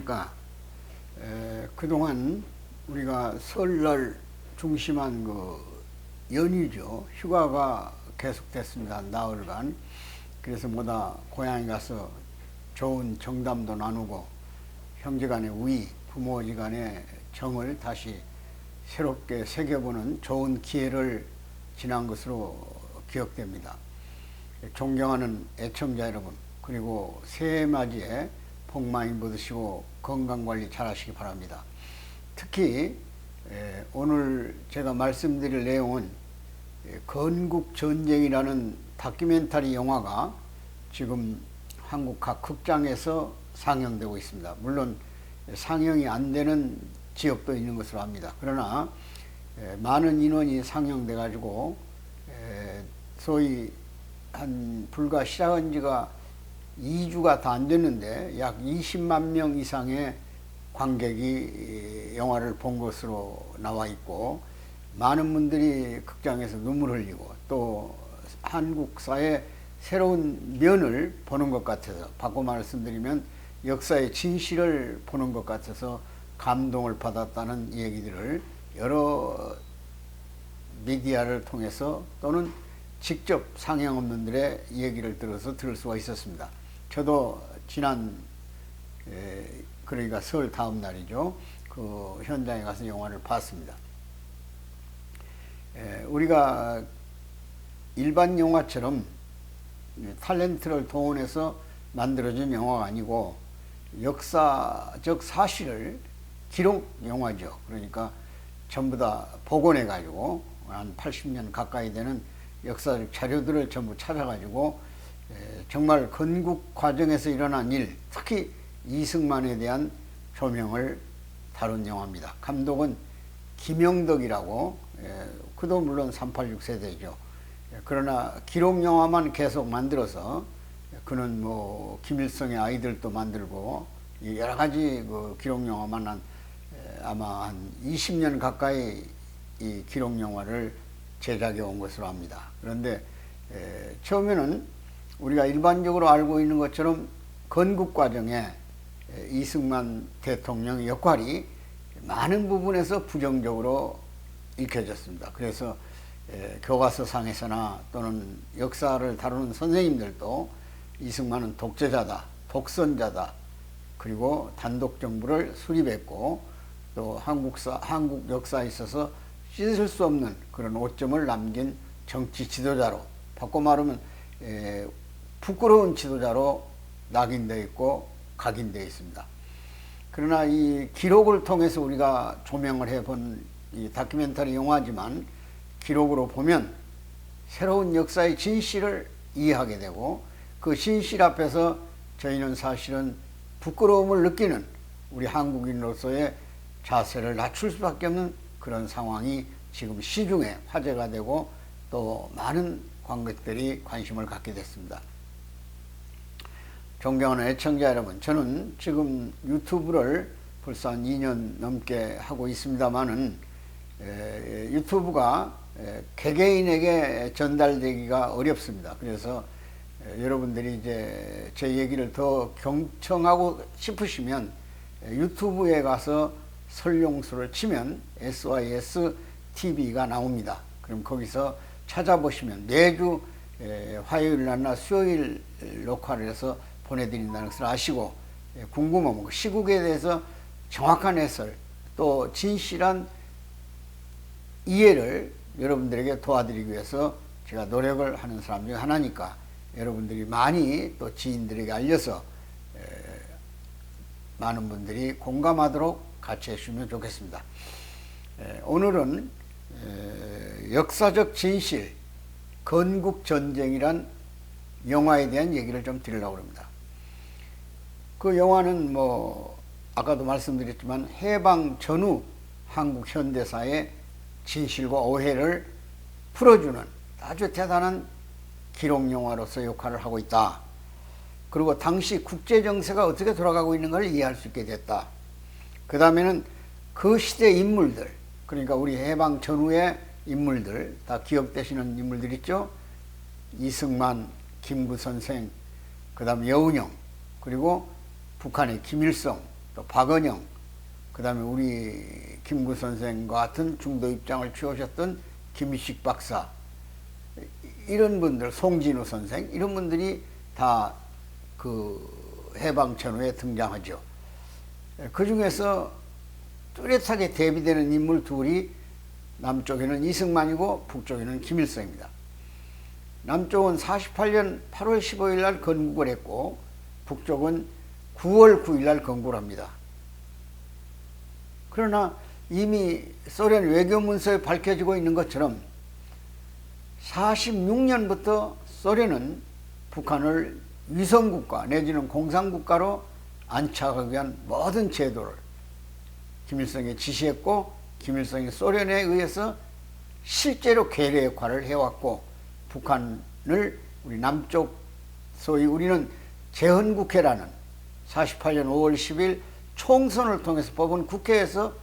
안녕하십니까. 그동안 우리가 설날 중심한 그 연휴죠. 휴가가 계속됐습니다. 나흘간. 그래서 뭐다 고향에 가서 좋은 정담도 나누고 형제간의 우애, 부모지간의 정을 다시 새롭게 새겨보는 좋은 기회를 지난 것으로 기억됩니다. 존경하는 애청자 여러분, 그리고 새해 맞이에 복 많이 받으시고 건강관리 잘 하시기 바랍니다. 특히 오늘 제가 말씀드릴 내용은 건국전쟁이라는 다큐멘터리 영화가 지금 한국 각 극장에서 상영되고 있습니다. 물론 상영이 안 되는 지역도 있는 것으로 압니다. 그러나 많은 인원이 상영돼 가지고 소위 한 불과 시작한 지가 2주가 다 안 됐는데 약 20만 명 이상의 관객이 영화를 본 것으로 나와 있고, 많은 분들이 극장에서 눈물 흘리고 또 한국사의 새로운 면을 보는 것 같아서, 바꿔 말씀드리면 역사의 진실을 보는 것 같아서 감동을 받았다는 얘기들을 여러 미디어를 통해서 또는 직접 상영업체들의 얘기를 들어서 들을 수가 있었습니다. 저도 지난 그러니까 설 다음 날이죠. 그 현장에 가서 영화를 봤습니다. 우리가 일반 영화처럼 탤런트를 동원해서 만들어진 영화가 아니고 역사적 사실을 기록 영화죠. 그러니까 전부 다 복원해 가지고 한 80년 가까이 되는 역사적 자료들을 전부 찾아가지고 정말 건국 과정에서 일어난 일, 특히 이승만에 대한 조명을 다룬 영화입니다. 감독은 김영덕이라고, 그도 물론 386 세대죠. 그러나 기록 영화만 계속 만들어서 그는 뭐 김일성의 아이들도 만들고 여러 가지 그 기록 영화만 아마 한 20년 가까이 이 기록 영화를 제작해 온 것으로 압니다. 그런데 처음에는 우리가 일반적으로 알고 있는 것처럼 건국 과정에 이승만 대통령의 역할이 많은 부분에서 부정적으로 읽혀졌습니다. 그래서 교과서상에서나 또는 역사를 다루는 선생님들도 이승만은 독재자다, 독선자다, 그리고 단독 정부를 수립했고 또 한국 역사에 있어서 씻을 수 없는 그런 오점을 남긴 정치 지도자로, 바꿔 말하면 부끄러운 지도자로 낙인되어 있고 각인되어 있습니다. 그러나 이 기록을 통해서 우리가 조명을 해본 이 다큐멘터리 영화지만, 기록으로 보면 새로운 역사의 진실을 이해하게 되고, 그 진실 앞에서 저희는 사실은 부끄러움을 느끼는 우리 한국인으로서의 자세를 낮출 수밖에 없는 그런 상황이 지금 시중에 화제가 되고 또 많은 관객들이 관심을 갖게 됐습니다. 존경하는 애청자 여러분, 저는 지금 유튜브를 벌써 한 2년 넘게 하고 있습니다만은 유튜브가 개개인에게 전달되기가 어렵습니다. 그래서 여러분들이 이제 제 얘기를 더 경청하고 싶으시면 유튜브에 가서 설용수를 치면 SYSTV가 나옵니다. 그럼 거기서 찾아보시면 매주 화요일 날나 수요일 녹화를 해서 보내드린다는 것을 아시고, 궁금하면 시국에 대해서 정확한 해설 또 진실한 이해를 여러분들에게 도와드리기 위해서 제가 노력을 하는 사람 중 하나니까 여러분들이 많이 또 지인들에게 알려서 많은 분들이 공감하도록 같이 해주시면 좋겠습니다. 오늘은 역사적 진실, 건국전쟁이란 영화에 대한 얘기를 좀 드리려고 합니다. 그 영화는 뭐 아까도 말씀드렸지만 해방 전후 한국 현대사의 진실과 오해를 풀어주는 아주 대단한 기록 영화로서 역할을 하고 있다. 그리고 당시 국제 정세가 어떻게 돌아가고 있는 걸 이해할 수 있게 됐다. 그 다음에는 그 시대 인물들, 그러니까 우리 해방 전후의 인물들, 다 기억되시는 인물들 있죠? 이승만, 김구 선생, 그 다음 여운형, 그리고 북한의 김일성, 또 박은영, 그 다음에 우리 김구 선생과 같은 중도 입장을 취하셨던 김희식 박사, 이런 분들, 송진우 선생, 이런 분들이 다 그 해방천후에 등장하죠. 그 중에서 뚜렷하게 대비되는 인물 둘이 남쪽에는 이승만이고 북쪽에는 김일성입니다. 남쪽은 48년 8월 15일 날 건국을 했고 북쪽은 9월 9일 날 건국을 합니다. 그러나 이미 소련 외교문서에 밝혀지고 있는 것처럼 46년부터 소련은 북한을 위성국가 내지는 공산국가로 안착하기 위한 모든 제도를 김일성이 지시했고 김일성이 소련에 의해서 실제로 괴뢰 역할을 해왔고 북한을 우리 남쪽 소위 우리는 제헌국회라는 48년 5월 10일 총선을 통해서 뽑은 국회에서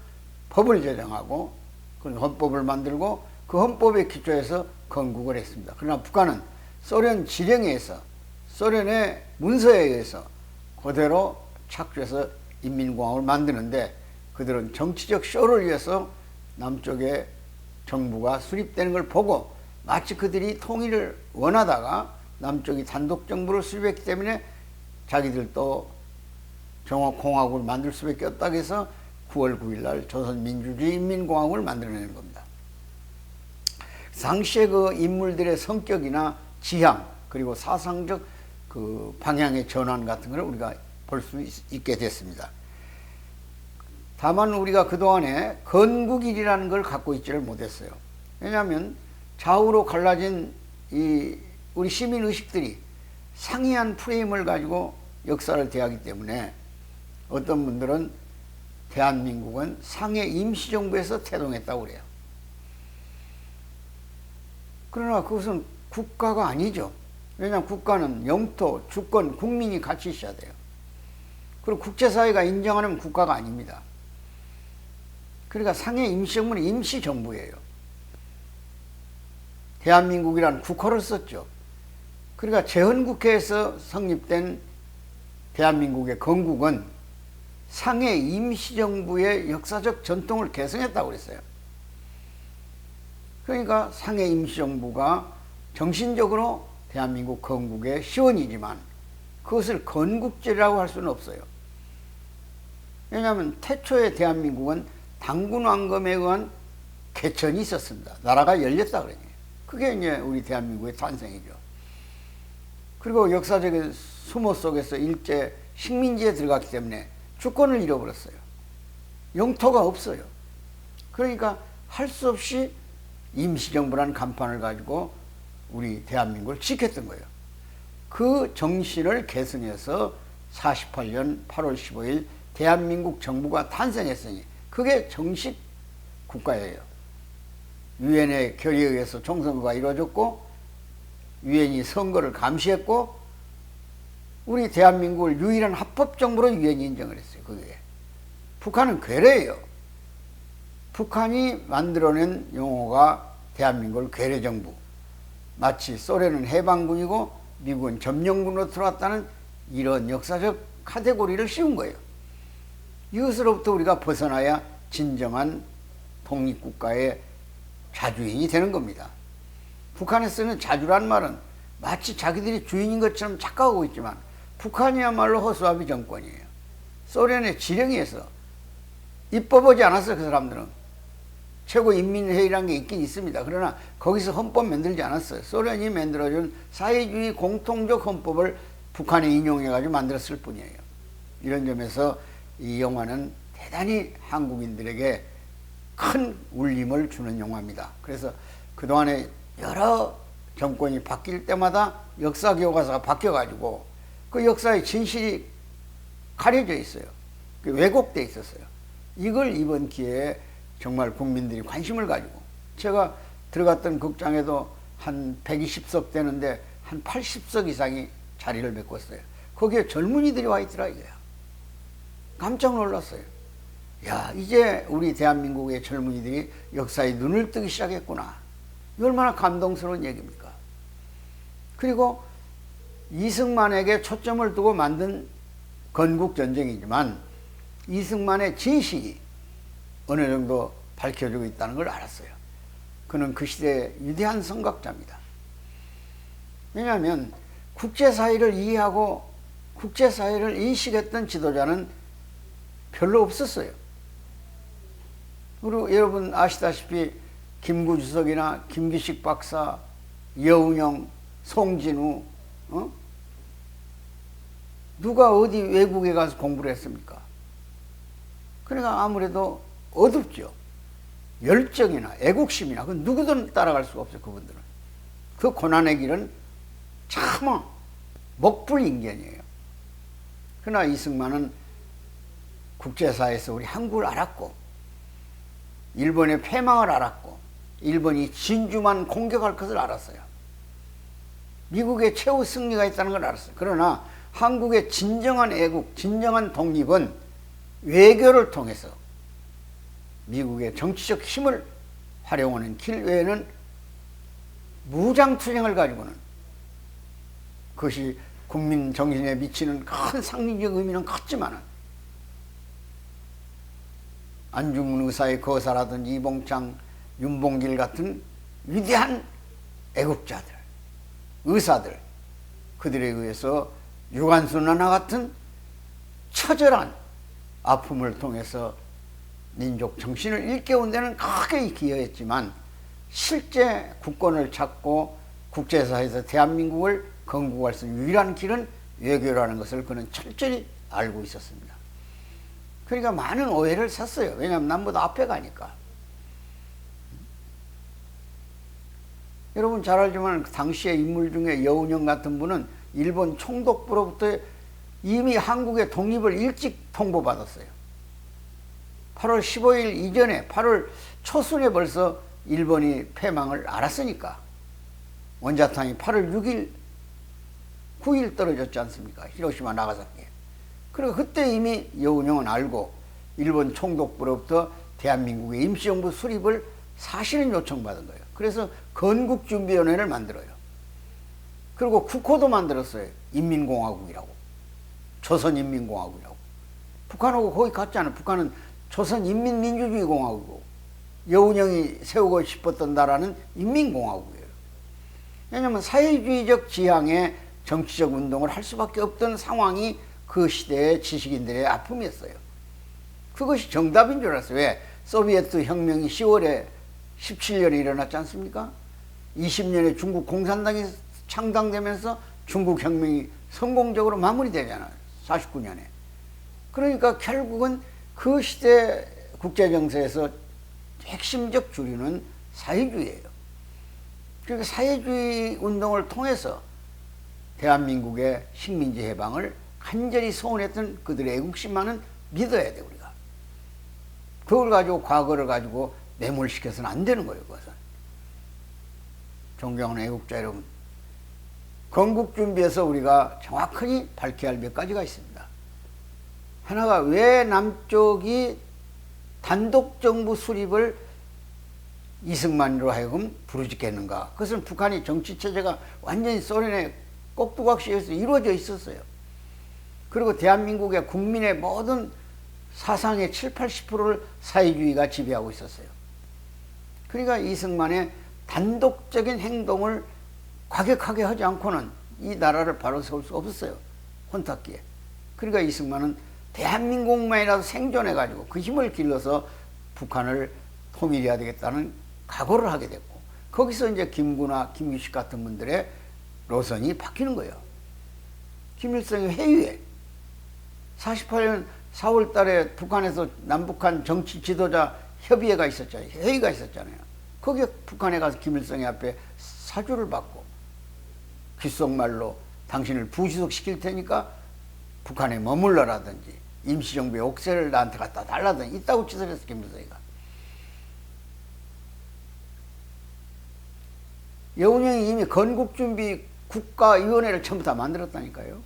법을 제정하고 그 헌법을 만들고 그 헌법에 기초해서 건국을 했습니다. 그러나 북한은 소련 지령에 의해서 소련의 문서에 의해서 그대로 착수해서 인민공화국을 만드는데 그들은 정치적 쇼를 위해서 남쪽에 정부가 수립되는 걸 보고 마치 그들이 통일을 원하다가 남쪽이 단독 정부를 수립했기 때문에 자기들도 공화국을 만들 수밖에 없다고 해서 9월 9일 날 조선민주주의 인민공화국을 만들어내는 겁니다. 당시의 그 인물들의 성격이나 지향 그리고 사상적 그 방향의 전환 같은 걸 우리가 볼 수 있게 됐습니다. 다만 우리가 그동안에 건국일이라는 걸 갖고 있지를 못했어요. 왜냐하면 좌우로 갈라진 이 우리 시민의식들이 상이한 프레임을 가지고 역사를 대하기 때문에 어떤 분들은 대한민국은 상해 임시정부에서 태동했다고 그래요. 그러나 그것은 국가가 아니죠. 왜냐하면 국가는 영토, 주권, 국민이 같이 있어야 돼요. 그리고 국제사회가 인정하는 국가가 아닙니다. 그러니까 상해 임시정부는 임시정부예요. 대한민국이라는 국호를 썼죠. 그러니까 제헌국회에서 성립된 대한민국의 건국은 상해 임시정부의 역사적 전통을 계승했다고 그랬어요. 그러니까 상해 임시정부가 정신적으로 대한민국 건국의 시원이지만 그것을 건국제라고 할 수는 없어요. 왜냐하면 태초에 대한민국은 당군 왕검에 의한 개천이 있었습니다. 나라가 열렸다 그러니. 그게 이제 우리 대한민국의 탄생이죠. 그리고 역사적인 수모 속에서 일제 식민지에 들어갔기 때문에 주권을 잃어버렸어요. 영토가 없어요. 그러니까 할 수 없이 임시정부라는 간판을 가지고 우리 대한민국을 지켰던 거예요. 그 정신을 계승해서 48년 8월 15일 대한민국 정부가 탄생했으니 그게 정식 국가예요. 유엔의 결의에 의해서 총선거가 이루어졌고 유엔이 선거를 감시했고 우리 대한민국을 유일한 합법정부로 유엔이 인정을 했어요. 그게. 북한은 괴뢰예요. 북한이 만들어낸 용어가 대한민국을 괴뢰정부. 마치 소련은 해방군이고 미국은 점령군으로 들어왔다는 이런 역사적 카테고리를 씌운 거예요. 이것으로부터 우리가 벗어나야 진정한 독립국가의 자주인이 되는 겁니다. 북한에 쓰는 자주란 말은 마치 자기들이 주인인 것처럼 착각하고 있지만 북한이야말로 허수아비 정권이에요. 소련의 지령에서 입법하지 않았어요. 그 사람들은. 최고인민회의라는 게 있긴 있습니다. 그러나 거기서 헌법 만들지 않았어요. 소련이 만들어준 사회주의 공통적 헌법을 북한에 인용해가지고 만들었을 뿐이에요. 이런 점에서 이 영화는 대단히 한국인들에게 큰 울림을 주는 영화입니다. 그래서 그동안에 여러 정권이 바뀔 때마다 역사 교과서가 바뀌어가지고 그 역사의 진실이 가려져 있어요. 왜곡돼 있었어요. 이걸 이번 기회에 정말 국민들이 관심을 가지고 제가 들어갔던 극장에도 한 120석 되는데 한 80석 이상이 자리를 메꿨어요. 거기에 젊은이들이 와 있더라 이거야. 깜짝 놀랐어요. 야, 이제 우리 대한민국의 젊은이들이 역사에 눈을 뜨기 시작했구나. 이 얼마나 감동스러운 얘기입니까? 그리고 이승만에게 초점을 두고 만든 건국전쟁이지만 이승만의 진실이 어느 정도 밝혀지고 있다는 걸 알았어요. 그는 그 시대의 위대한 선각자입니다. 왜냐하면 국제사회를 이해하고 국제사회를 인식했던 지도자는 별로 없었어요. 그리고 여러분 아시다시피 김구 주석이나 김기식 박사, 여운형, 송진우, 누가 어디 외국에 가서 공부를 했습니까? 그러니까 아무래도 어둡죠. 열정이나 애국심이나 그 누구든 따라갈 수가 없어요. 그분들은. 그 고난의 길은 참 먹불인견이에요. 그러나 이승만은 국제사회에서 우리 한국을 알았고 일본의 패망을 알았고 일본이 진주만 공격할 것을 알았어요. 미국의 최후 승리가 있다는 걸 알았어요. 그러나 한국의 진정한 애국, 진정한 독립은 외교를 통해서 미국의 정치적 힘을 활용하는 길 외에는 무장투쟁을 가지고는 그것이 국민 정신에 미치는 큰 상징적 의미는 컸지만은 안중근 의사의 거사라든지 이봉창, 윤봉길 같은 위대한 애국자들, 의사들, 그들에 의해서 유관순하나 같은 처절한 아픔을 통해서 민족 정신을 일깨운 데는 크게 기여했지만 실제 국권을 찾고 국제사회에서 대한민국을 건국할 수 있는 유일한 길은 외교라는 것을 그는 철저히 알고 있었습니다. 그러니까 많은 오해를 샀어요. 왜냐하면 남보다 앞에 가니까. 여러분 잘 알지만 당시의 인물 중에 여운형 같은 분은 일본 총독부로부터 이미 한국의 독립을 일찍 통보받았어요. 8월 15일 이전에 8월 초순에 벌써 일본이 패망을 알았으니까. 원자탄이 8월 6일 9일 떨어졌지 않습니까? 히로시마 나가사키에. 그리고 그때 이미 여운형은 알고 일본 총독부로부터 대한민국의 임시정부 수립을 사실은 요청받은 거예요. 그래서 건국준비위원회를 만들어요. 그리고 국호도 만들었어요. 인민공화국이라고. 조선인민공화국이라고. 북한하고 거기 같지 않아요. 북한은 조선인민민주주의공화국이고 여운형이 세우고 싶었던 나라는 인민공화국이에요. 왜냐하면 사회주의적 지향의 정치적 운동을 할 수밖에 없던 상황이 그 시대의 지식인들의 아픔이었어요. 그것이 정답인 줄 알았어요. 왜? 소비에트 혁명이 10월에 17년에 일어났지 않습니까? 20년에 중국 공산당이 창당되면서 중국 혁명이 성공적으로 마무리되잖아요. 49년에. 그러니까 결국은 그 시대 국제정세에서 핵심적 주류는 사회주의예요. 그러니까 사회주의 운동을 통해서 대한민국의 식민지 해방을 간절히 소원했던 그들의 애국심만은 믿어야 돼, 우리가. 그걸 가지고 과거를 가지고 매몰시켜서는 안 되는 거예요, 그것은. 존경하는 애국자 여러분, 건국준비에서 우리가 정확하게 밝혀야 할 몇 가지가 있습니다. 하나가 왜 남쪽이 단독정부 수립을 이승만으로 하여금 부르짖게 했는가. 그것은 북한이 정치체제가 완전히 소련의 꼭두각시에서 이루어져 있었어요. 그리고 대한민국의 국민의 모든 사상의 7, 80%를 사회주의가 지배하고 있었어요. 그러니까 이승만의 단독적인 행동을 과격하게 하지 않고는 이 나라를 바로 세울 수 없었어요. 혼탁기에. 그러니까 이승만은 대한민국만이라도 생존해가지고 그 힘을 길러서 북한을 통일해야 되겠다는 각오를 하게 됐고, 거기서 이제 김구나 김규식 같은 분들의 노선이 바뀌는 거예요. 김일성이 회유에 48년 4월 달에 북한에서 남북한 정치 지도자 협의회가 있었잖아요. 회의가 있었잖아요. 거기에 북한에 가서 김일성의 앞에 사주를 받고 귓속말로 당신을 부시속 시킬 테니까 북한에 머물러라든지 임시정부의 옥새를 나한테 갖다 달라든지 있다고 치설했어, 김일성이가. 여운형이 이미 건국준비 국가위원회를 처음부터 다 만들었다니까요.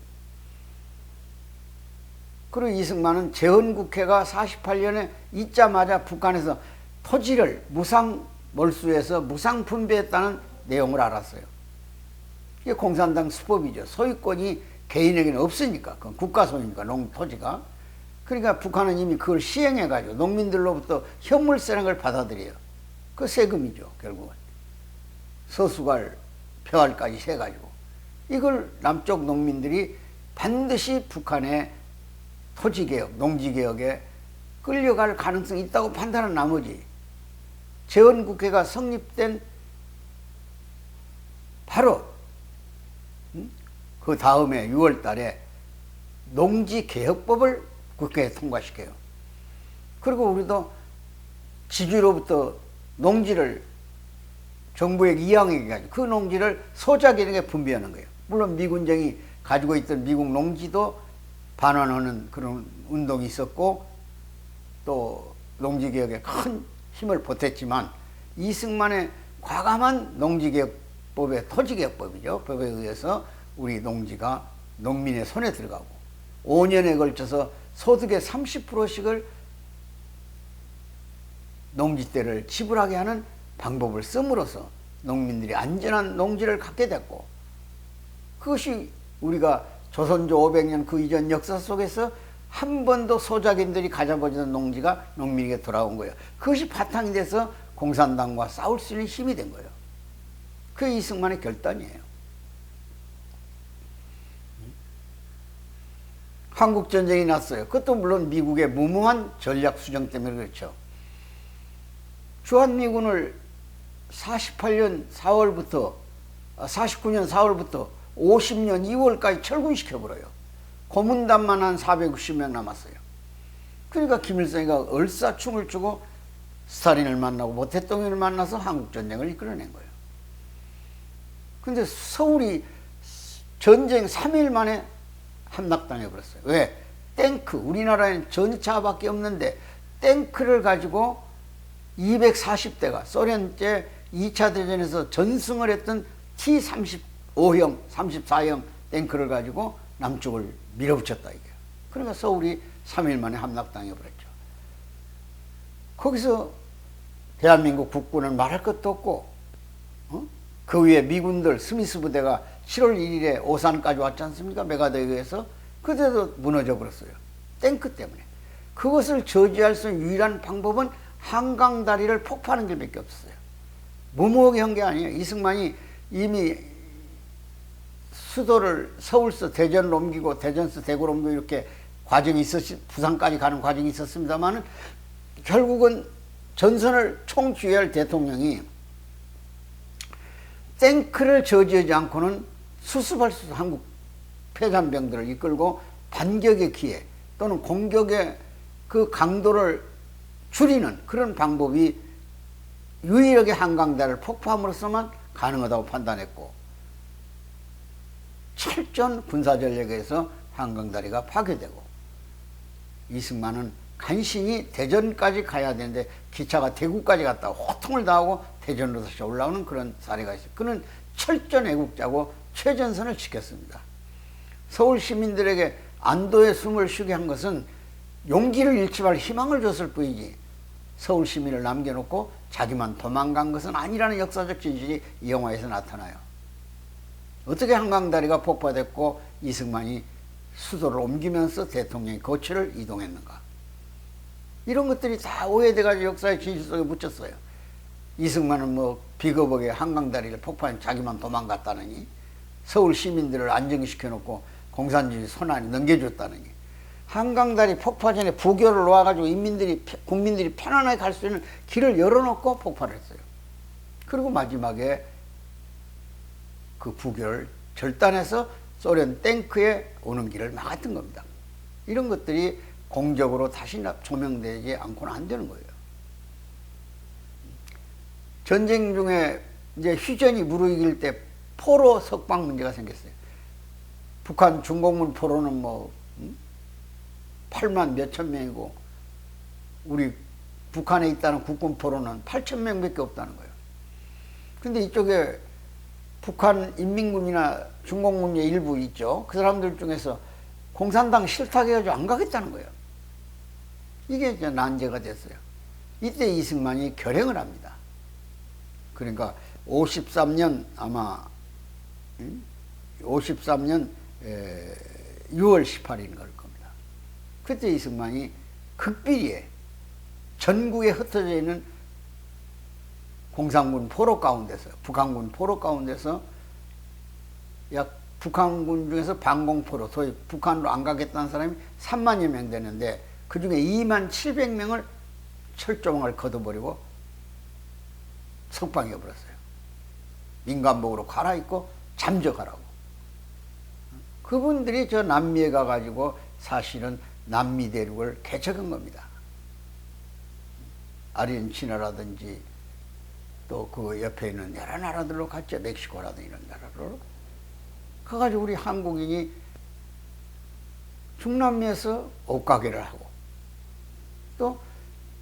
그리고 이승만은 재헌국회가 48년에 있자마자 북한에서 토지를 무상 몰수해서 무상 분배했다는 내용을 알았어요. 이게 공산당 수법이죠. 소유권이 개인에게는 없으니까. 그건 국가 소유니까, 농토지가. 그러니까 북한은 이미 그걸 시행해가지고 농민들로부터 현물세라는 걸 받아들여요. 그 세금이죠, 결국은. 서수갈, 벼알까지 세가지고. 이걸 남쪽 농민들이 반드시 북한의 토지개혁, 농지개혁에 끌려갈 가능성이 있다고 판단한 나머지 재헌국회가 성립된 바로 그 다음에 6월 달에 농지개혁법을 국회에 통과시켜요. 그리고 우리도 지주로부터 농지를 정부에게 이양해가지고 그 농지를 소작인에게 분배하는 거예요. 물론 미군정이 가지고 있던 미국 농지도 반환하는 그런 운동이 있었고 또 농지개혁에 큰 힘을 보탰지만 이승만의 과감한 농지개혁법의 토지개혁법이죠. 법에 의해서 우리 농지가 농민의 손에 들어가고 5년에 걸쳐서 소득의 30%씩을 농지세를 지불하게 하는 방법을 씀으로써 농민들이 안전한 농지를 갖게 됐고 그것이 우리가 조선조 500년 그 이전 역사 속에서 한 번도 소작인들이 가져보지던 농지가 농민에게 돌아온 거예요. 그것이 바탕이 돼서 공산당과 싸울 수 있는 힘이 된 거예요. 그게 이승만의 결단이에요. 한국전쟁이 났어요. 그것도 물론 미국의 무모한 전략 수정 때문에 그렇죠. 주한미군을 49년 4월부터 50년 2월까지 철군시켜버려요. 고문단만 한 460명 남았어요. 그러니까 김일성이가 얼싸춤을 추고 스탈린을 만나고 모 대통령을 만나서 한국전쟁을 이끌어낸 거예요. 근데 서울이 전쟁 3일 만에 함락당해 버렸어요. 왜? 탱크, 우리나라에는 전차밖에 없는데 탱크를 가지고 240대가 소련 때 2차 대전에서 전승을 했던 T-35형, 34형 탱크를 가지고 남쪽을 밀어붙였다 이게요. 그러니까 서울이 3일 만에 함락당해 버렸죠. 거기서 대한민국 국군은 말할 것도 없고 그 위에 미군들 스미스 부대가 7월 1일에 오산까지 왔지 않습니까? 메가드에 의해서. 그때도 무너져 버렸어요. 탱크 때문에. 그것을 저지할 수 있는 유일한 방법은 한강다리를 폭파하는 길밖에 없었어요. 무모하게 한 게 아니에요. 이승만이 이미 수도를 서울서 대전을 옮기고 대전서 대구를 옮기고 이렇게 과정이 부산까지 가는 과정이 있었습니다만 결국은 전선을 총주의할 대통령이 탱크를 저지하지 않고는 수습할 수 없는 한국 패잔병들을 이끌고 반격의 기회 또는 공격의 그 강도를 줄이는 그런 방법이 유일하게 한강다리를 폭파함으로써만 가능하다고 판단했고 철저한 군사전략에서 한강다리가 파괴되고 이승만은 간신히 대전까지 가야 되는데 기차가 대구까지 갔다가 호통을 당하고 대전으로 다시 올라오는 그런 사례가 있어요. 그는 철저한 애국자고 최전선을 지켰습니다. 서울 시민들에게 안도의 숨을 쉬게 한 것은 용기를 잃지 말 희망을 줬을 뿐이지 서울 시민을 남겨놓고 자기만 도망간 것은 아니라는 역사적 진실이 이 영화에서 나타나요. 어떻게 한강다리가 폭파됐고 이승만이 수도를 옮기면서 대통령이 거처를 이동했는가. 이런 것들이 다 오해돼가지고 역사의 진실 속에 묻혔어요. 이승만은 뭐 비겁하게 한강다리를 폭파한 자기만 도망갔다느니 서울 시민들을 안정시켜놓고 공산주의 손 안에 넘겨줬다느니 한강다리 폭파 전에 부교를 놓아가지고 국민들이 편안하게 갈 수 있는 길을 열어놓고 폭발을 했어요. 그리고 마지막에 그 부교를 절단해서 소련 탱크에 오는 길을 막았던 겁니다. 이런 것들이 공적으로 다시 조명되지 않고는 안 되는 거예요. 전쟁 중에 이제 휴전이 무르익을 때 포로 석방 문제가 생겼어요. 북한 중공군 포로는 뭐 8만 몇천 명이고 우리 북한에 있다는 국군 포로는 8천 명밖에 없다는 거예요. 근데 이쪽에 북한 인민군이나 중공군의 일부 있죠. 그 사람들 중에서 공산당 실탁해가지고 안 가겠다는 거예요. 이게 이제 난제가 됐어요. 이때 이승만이 결행을 합니다. 그러니까 53년 아마 53년 6월 18일인 걸 겁니다. 그때 이승만이 극비리에 전국에 흩어져 있는 공산군 포로 가운데서, 북한군 포로 가운데서 약 북한군 중에서 반공포로, 소위 북한으로 안 가겠다는 사람이 3만여 명 되는데 그 중에 2만 700명을 철조망을 걷어버리고 석방해버렸어요. 민간복으로 갈아입고 잠적하라고. 그분들이 저 남미에 가가지고 사실은 남미 대륙을 개척한 겁니다. 아르헨티나라든지 또 그 옆에 있는 여러 나라들로 갔죠. 멕시코라든지 이런 나라로. 그래가지고 우리 한국인이 중남미에서 옷가게를 하고 또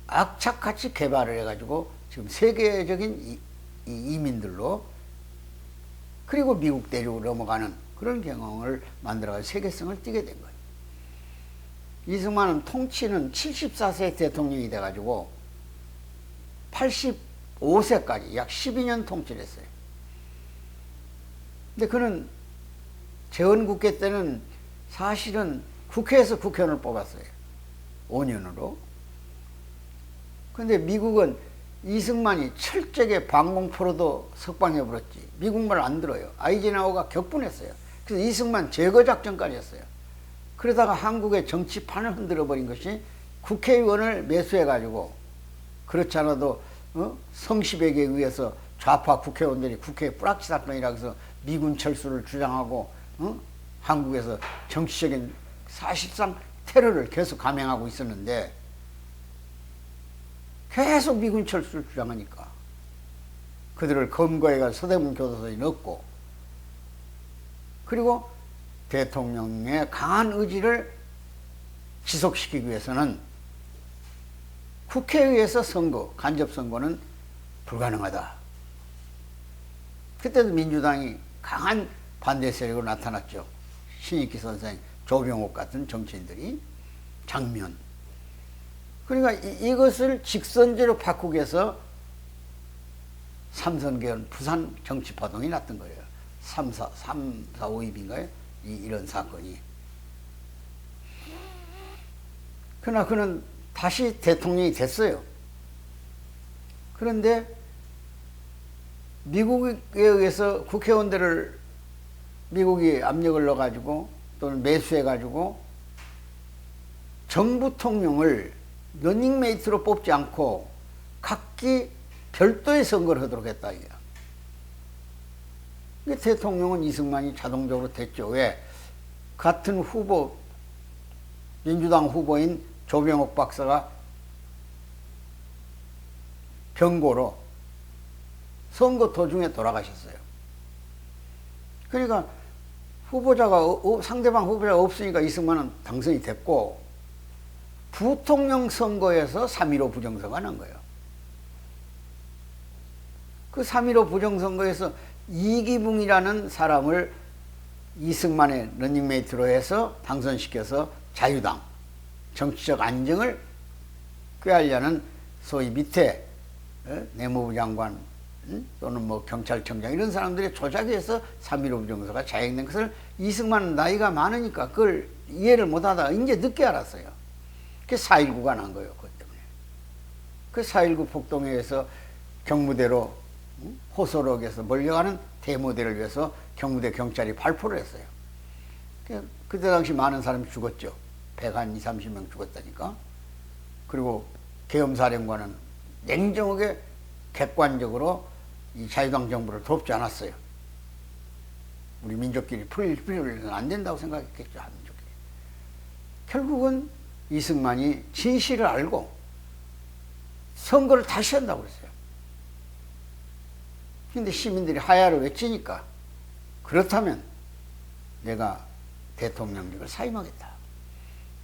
악착같이 개발을 해가지고 지금 세계적인 이민들로 그리고 미국 대륙으로 넘어가는 그런 경험을 만들어가지고 세계성을 띠게 된 거예요. 이승만은 통치는 74세 대통령이 돼가지고 85세까지 약 12년 통치를 했어요. 근데 그는 재헌국회 때는 사실은 국회에서 국회의원을 뽑았어요. 5년으로. 근데 미국은 이승만이 철저하게 반공포로도 석방해버렸지. 미국 말 안 들어요. 아이젠하워가 격분했어요. 그래서 이승만 제거작전까지 했어요. 그러다가 한국의 정치판을 흔들어버린 것이 국회의원을 매수해가지고 그렇지 않아도 성시백에 의해서 좌파 국회의원들이 국회 뿌락치 사건이라 해서 미군 철수를 주장하고 한국에서 정치적인 사실상 테러를 계속 감행하고 있었는데 계속 미군 철수를 주장하니까 그들을 검거해가 서대문 교도소에 넣고 그리고 대통령의 강한 의지를 지속시키기 위해서는 국회의회에서 선거, 간접선거는 불가능하다. 그때도 민주당이 강한 반대 세력으로 나타났죠. 신익기 선생, 조병옥 같은 정치인들이 장면. 그러니까 이것을 직선제로 바꾸기 위해서 삼선개헌 부산 정치파동이 났던 거예요. 3.4.5.2인가요? 이런 사건이. 그러나 그는 다시 대통령이 됐어요. 그런데 미국에 의해서 국회의원들을 미국이 압력을 넣어가지고 또는 매수해가지고 정부 통령을 러닝메이트로 뽑지 않고 각기 별도의 선거를 하도록 했다 이거야. 대통령은 이승만이 자동적으로 됐죠. 왜? 같은 후보, 민주당 후보인 조병옥 박사가 병고로 선거 도중에 돌아가셨어요. 그러니까 상대방 후보자가 없으니까 이승만은 당선이 됐고 부통령 선거에서 3.15 부정선거가 난 거예요. 그 3.15 부정선거에서 이기붕이라는 사람을 이승만의 러닝메이트로 해서 당선시켜서 자유당, 정치적 안정을 꾀하려는 소위 밑에 내무부 장관 또는 뭐 경찰청장 이런 사람들의 조작에서 3.15 부정선거가 자행된 것을 이승만은 나이가 많으니까 그걸 이해를 못하다가 이제 늦게 알았어요. 그게 4.19가 난 거예요. 그것 때문에. 그 4.19 폭동회에서 경무대로 호소록에서 몰려가는 대모대를 위해서 경무대 경찰이 발포를 했어요. 그때 당시 많은 사람이 죽었죠. 100한 20, 30명 죽었다니까. 그리고 계엄사령관은 냉정하게 객관적으로 이 자유당 정부를 돕지 않았어요. 우리 민족끼리 풀릴 필요는 안 된다고 생각했겠죠. 한민족끼리. 결국은 이승만이 진실을 알고 선거를 다시 한다고 그랬어요. 근데 시민들이 하야를 외치니까 그렇다면 내가 대통령직을 사임하겠다.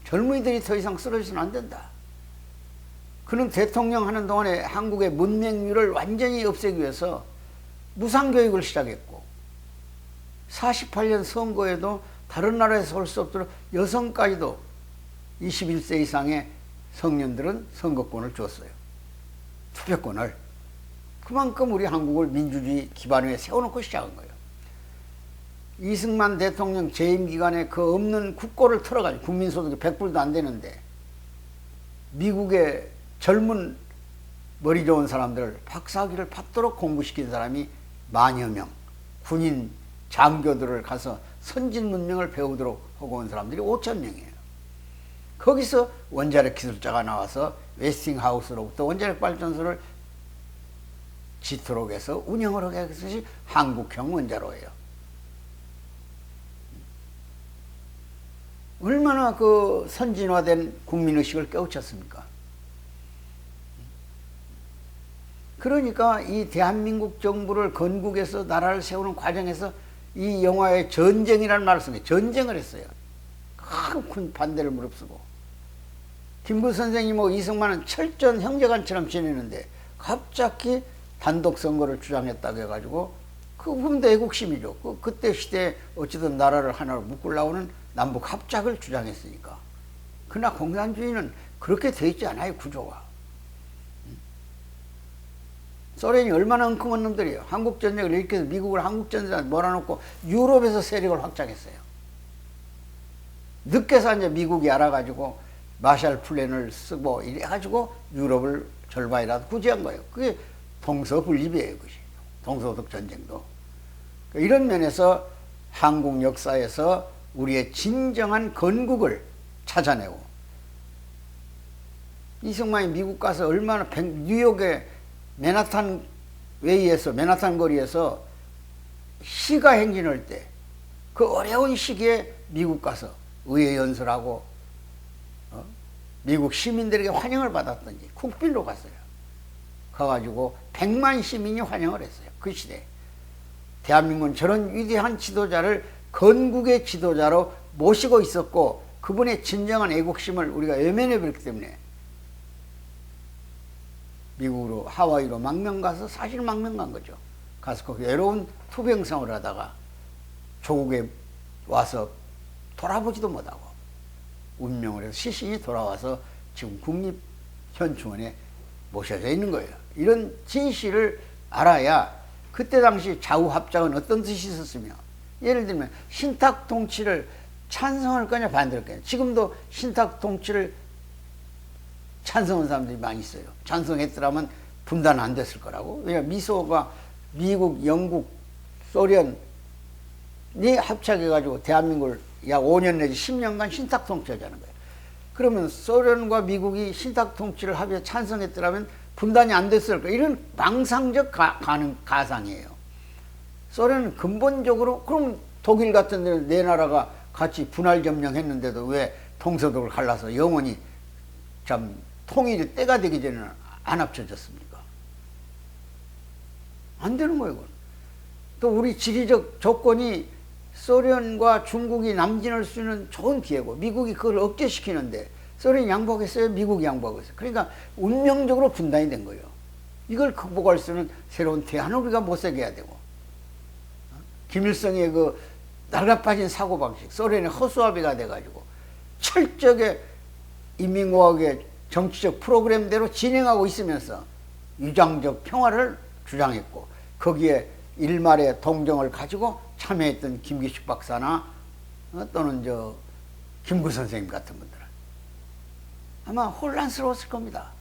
젊은이들이 더 이상 쓰러져서는 안 된다. 그는 대통령 하는 동안에 한국의 문맹률을 완전히 없애기 위해서 무상교육을 시작했고 48년 선거에도 다른 나라에서 올 수 없도록 여성까지도 21세 이상의 성년들은 선거권을 줬어요. 투표권을. 그만큼 우리 한국을 민주주의 기반 위에 세워놓고 시작한 거예요. 이승만 대통령 재임 기간에 그 없는 국고를 털어가지고 국민소득이 100불도 안 되는데 미국의 젊은 머리 좋은 사람들 박사학위를 받도록 공부시킨 사람이 만여 명, 군인 장교들을 가서 선진 문명을 배우도록 하고 온 사람들이 5,000명이에요. 거기서 원자력 기술자가 나와서 웨스팅하우스로부터 원자력 발전소를 지도록 해서 운영을 하게 한 것이 한국형 원자로예요. 얼마나 그 선진화된 국민의식을 깨우쳤습니까? 그러니까 이 대한민국 정부를 건국해서 나라를 세우는 과정에서 이 영화에 전쟁이라는 말을 쓰는 전쟁을 했어요. 큰 반대를 무릅쓰고. 김구 선생님하고 이승만은 철저한 형제간처럼 지내는데 갑자기 단독 선거를 주장했다고 해가지고 그 부분도 애국심이죠. 그때 시대에 어찌든 나라를 하나로 묶으려고는 남북 합작을 주장했으니까. 그러나 공산주의는 그렇게 돼 있지 않아요, 구조가. 소련이 얼마나 엉큼한 놈들이에요. 한국전쟁을 일으켜서 미국을 한국전쟁에 몰아놓고 유럽에서 세력을 확장했어요. 늦게서 이제 미국이 알아가지고 마샬 플랜을 쓰고 이래가지고 유럽을 절반이라도 구제한 거예요. 그게 동서분립이에요. 그것이. 동서독 전쟁도. 이런 면에서 한국 역사에서 우리의 진정한 건국을 찾아내고 이승만이 미국 가서 얼마나 뉴욕의 맨하탄 웨이에서 맨하탄 거리에서 시가 행진할 때 그 어려운 시기에 미국 가서 의회 연설하고 미국 시민들에게 환영을 받았던지 국빈로 갔어요. 가가지고 100만 시민이 환영을 했어요. 그 시대에. 대한민국은 저런 위대한 지도자를 건국의 지도자로 모시고 있었고 그분의 진정한 애국심을 우리가 외면해 버렸기 때문에 미국으로 하와이로 망명 가서 사실 망명 간 거죠. 가서 거기 외로운 투병 생활을 하다가 조국에 와서 돌아보지도 못하고 운명을 해서 시신이 돌아와서 지금 국립현충원에 모셔져 있는 거예요. 이런 진실을 알아야 그때 당시 좌우합작은 어떤 뜻이 있었으며 예를 들면 신탁 통치를 찬성할 거냐 반대할 거냐. 지금도 신탁 통치를 찬성한 사람들이 많이 있어요. 찬성했더라면 분단 안 됐을 거라고. 왜냐하면 미소가 미국, 영국, 소련이 합작해가지고 대한민국을 약 5년 내지 10년간 신탁 통치하자는 거예요. 그러면 소련과 미국이 신탁 통치를 합의에 찬성했더라면 분단이 안 됐을 거예요. 이런 망상적 가상이에요. 소련은 근본적으로 그럼 독일 같은 데는 네 나라가 같이 분할 점령했는데도 왜 동서독을 갈라서 영원히 참 통일이 때가 되기 전에는 안 합쳐졌습니까? 안 되는 거예요. 그건. 또 우리 지리적 조건이 소련과 중국이 남진할 수 있는 좋은 기회고 미국이 그걸 억제시키는데 소련이 양보하겠어요? 미국이 양보하겠어요? 그러니까 운명적으로 분단이 된 거예요. 이걸 극복할 수 있는 새로운 대안을 우리가 모색해야 되고 김일성의 그 낡아빠진 사고방식 소련의 허수아비가 돼가지고 철저하게 인민공화국의 정치적 프로그램대로 진행하고 있으면서 유장적 평화를 주장했고 거기에 일말의 동정을 가지고 참여했던 김기식 박사나 또는 김구 선생님 같은 분들은 아마 혼란스러웠을 겁니다.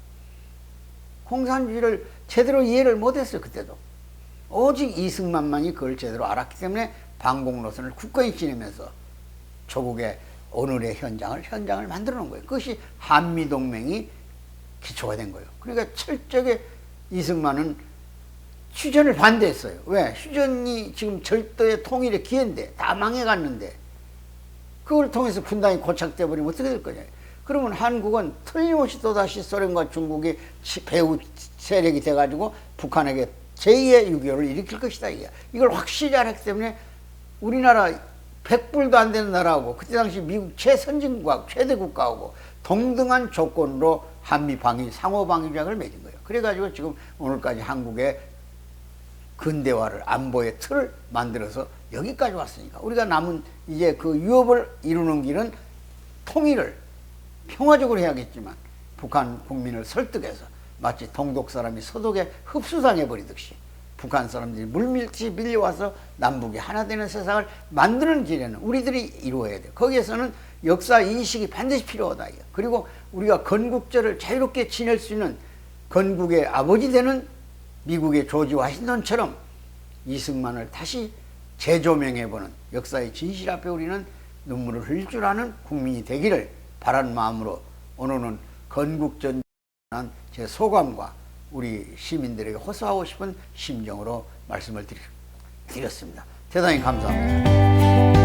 공산주의를 제대로 이해를 못했어요. 그때도. 오직 이승만만이 그걸 제대로 알았기 때문에 반공노선을 굳건히 지내면서 조국의 오늘의 현장을 만들어 놓은 거예요. 그것이 한미동맹이 기초가 된 거예요. 그러니까 철저하게 이승만은 휴전을 반대했어요. 왜? 휴전이 지금 절도의 통일의 기회인데 다 망해갔는데 그걸 통해서 분단이 고착돼 버리면 어떻게 될 거냐. 그러면 한국은 틀림없이 또다시 소련과 중국이 배후 세력이 돼가지고 북한에게 제2의 6.25를 일으킬 것이다. 이걸 확실히 알았기 때문에 우리나라 100불도 안 되는 나라하고 그때 당시 미국 최선진국가 최대 국가하고 동등한 조건으로 한미방위 상호방위条約을 맺은 거예요. 그래가지고 지금 오늘까지 한국의 근대화를 안보의 틀을 만들어서 여기까지 왔으니까 우리가 남은 이제 그 유업을 이루는 길은 통일을 평화적으로 해야겠지만 북한 국민을 설득해서 마치 동독 사람이 서독에 흡수당해 버리듯이 북한 사람들이 물밀듯이 밀려와서 남북이 하나 되는 세상을 만드는 길에는 우리들이 이루어야 돼. 거기에서는 역사 인식이 반드시 필요하다. 그리고 우리가 건국절을 자유롭게 지낼 수 있는 건국의 아버지 되는 미국의 조지 워싱턴처럼 이승만을 다시 재조명해보는 역사의 진실 앞에 우리는 눈물을 흘릴 줄 아는 국민이 되기를 바라는 마음으로 오늘은 건국전 제 소감과 우리 시민들에게 호소하고 싶은 심정으로 말씀을 드렸습니다. 대단히 감사합니다.